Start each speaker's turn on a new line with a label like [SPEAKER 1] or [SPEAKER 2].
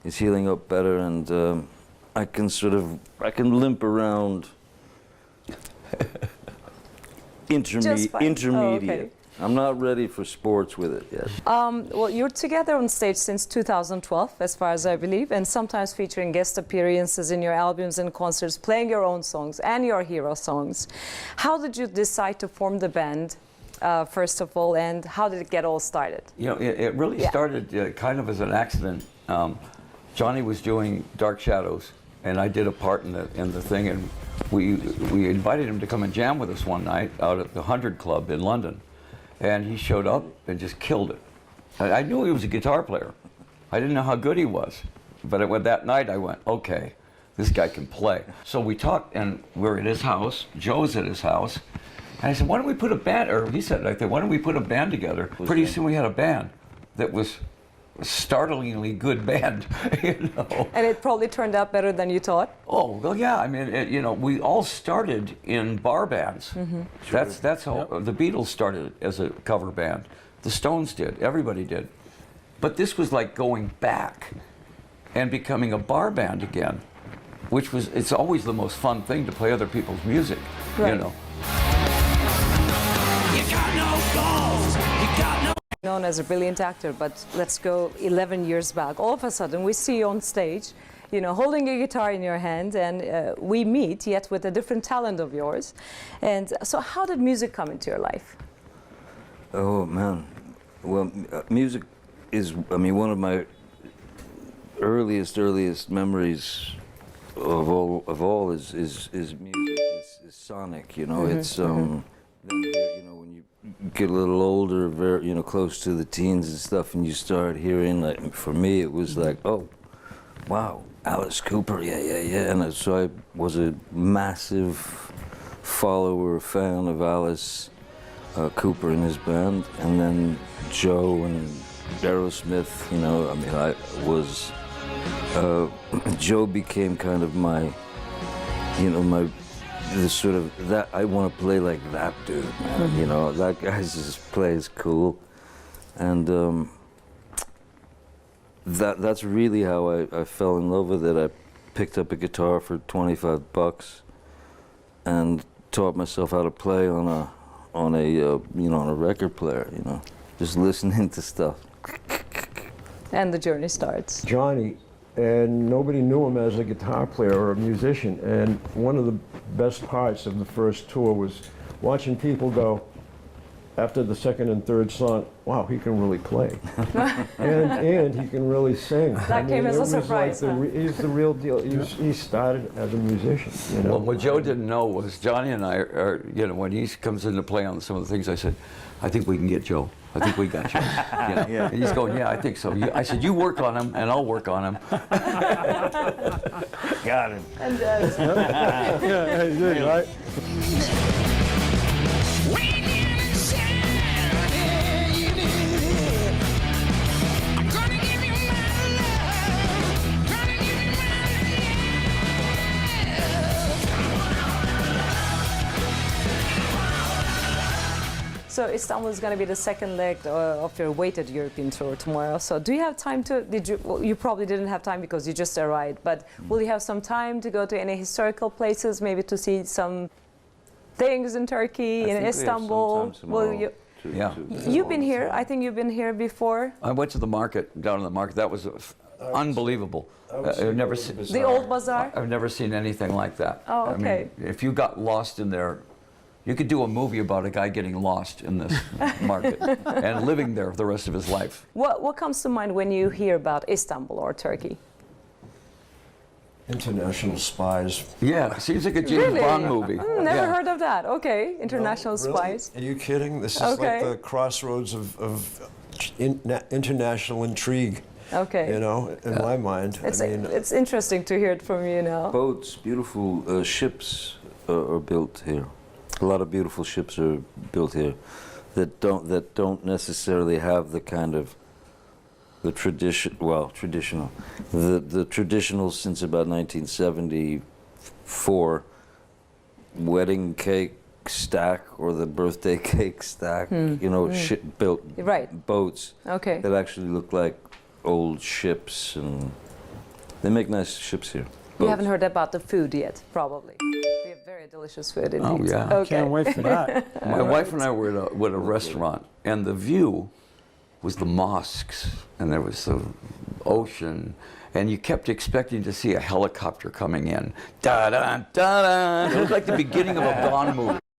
[SPEAKER 1] is healing up better, and I can limp around
[SPEAKER 2] Just fine.
[SPEAKER 1] intermediate.
[SPEAKER 2] Oh, okay.
[SPEAKER 1] I'm not ready for sports with it yet.
[SPEAKER 2] Well, you're together on stage since 2012, as far as I believe, and sometimes featuring guest appearances in your albums and concerts, playing your own songs and your hero songs. How did you decide to form the band, first of all, and how did it get all started?
[SPEAKER 3] You know, it really started kind of as an accident. Johnny was doing Dark Shadows, and I did a part in the thing, and we invited him to come and jam with us one night out at the 100 Club in London. And he showed up and just killed it. I knew he was a guitar player. I didn't know how good he was. But that night I went, okay, this guy can play. So we talked, and we're at his house, Joe's at his house. And I said, why don't we put a band, or he said, why don't we put a band together? Pretty soon we had a band that was a startlingly good band, you know.
[SPEAKER 2] And it probably turned out better than you thought?
[SPEAKER 3] Oh, well, yeah. I mean, you know, we all started in bar bands.
[SPEAKER 2] Mm-hmm.
[SPEAKER 3] That's how the Beatles started as a cover band. The Stones did. Everybody did. But this was like going back and becoming a bar band again, which was, it's always the most fun thing to play other people's music,
[SPEAKER 2] Right.
[SPEAKER 3] you know.
[SPEAKER 4] You got no balls, you got no
[SPEAKER 2] Known as a brilliant actor, but let's go 11 years back. All of a sudden, we see you on stage, you know, holding a guitar in your hand, and we meet, yet with a different talent of yours. And so how did music come into your life?
[SPEAKER 1] Oh man, well, music is, I mean, one of my earliest memories of all is music. Is sonic, you know. It's then, you know, when you get a little older, very, you know, close to the teens and stuff, and you start hearing, like, for me it was like, oh, wow, Alice Cooper, yeah, and so I was a massive follower, fan of Alice Cooper and his band, and then Joe and Aerosmith, you know. I mean, I was Joe became kind of my, you know, the sort of, that I want to play like that dude, man. You know, that guy just plays cool, and that's really how I fell in love with it. I picked up a guitar for $25 and taught myself how to play on a you know, on a record player. You know, just listening to stuff.
[SPEAKER 2] And the journey starts.
[SPEAKER 5] Johnny, and nobody knew him as a guitar player or a musician. And one of the best parts of the first tour was watching people go, after the second and third song, wow, he can really play. and he can really sing.
[SPEAKER 2] That came as a surprise, huh?
[SPEAKER 5] He's the real deal. He started as a musician, you know.
[SPEAKER 3] Well, what Joe didn't know was Johnny and I are, you know, when he comes in to play on some of the things, I said, I think we can get Joe. I think we got you. You know?
[SPEAKER 1] Yeah.
[SPEAKER 3] And he's going, yeah, I think so. I said, you work on him, and I'll work on him.
[SPEAKER 1] Got him.
[SPEAKER 2] And
[SPEAKER 5] Yeah, he did, right?
[SPEAKER 4] I'm gonna give you my love, gonna give you
[SPEAKER 2] so Istanbul is going to be the second leg of your weighted European tour tomorrow. So do you have time to, well, you probably didn't have time because you just arrived, but will you have some time to go to any historical places, maybe to see some things in Turkey, in Istanbul? Will you?
[SPEAKER 3] Yeah.
[SPEAKER 2] You've been here, I think you've been here before.
[SPEAKER 3] I went to the market, down to the market. That was unbelievable. I've never seen
[SPEAKER 2] The old bazaar?
[SPEAKER 3] I've never seen anything like that.
[SPEAKER 2] Oh,
[SPEAKER 3] I
[SPEAKER 2] okay.
[SPEAKER 3] mean, if you got lost in there, you could do a movie about a guy getting lost in this market and living there the rest of his life.
[SPEAKER 2] What comes to mind when you hear about Istanbul or Turkey?
[SPEAKER 5] International Spies.
[SPEAKER 3] Yeah, seems like a James Bond movie.
[SPEAKER 2] Never
[SPEAKER 3] Yeah.
[SPEAKER 2] heard of that. Okay, International
[SPEAKER 5] Really?
[SPEAKER 2] Spies.
[SPEAKER 5] Are you kidding? This is
[SPEAKER 2] Okay.
[SPEAKER 5] like the crossroads of international intrigue.
[SPEAKER 2] Okay.
[SPEAKER 5] You know, in my mind.
[SPEAKER 2] It's interesting to hear it from you now.
[SPEAKER 1] Boats, beautiful ships are built here. A lot of beautiful ships are built here that don't necessarily have the kind of the traditional since about 1974 wedding cake stack or the birthday cake stack, you know,
[SPEAKER 2] Right.
[SPEAKER 1] boats
[SPEAKER 2] Okay.
[SPEAKER 1] that actually look like old ships, and They make nice ships here.
[SPEAKER 2] You haven't heard about the food yet, probably. We have very delicious food indeed.
[SPEAKER 3] Oh, yeah.
[SPEAKER 2] Okay.
[SPEAKER 6] Can't wait for that.
[SPEAKER 3] My wife and I were at a restaurant, and the view was the mosques, and there was the ocean, and you kept expecting to see a helicopter coming in. Da da da da. It looked like the beginning of a Bond movie.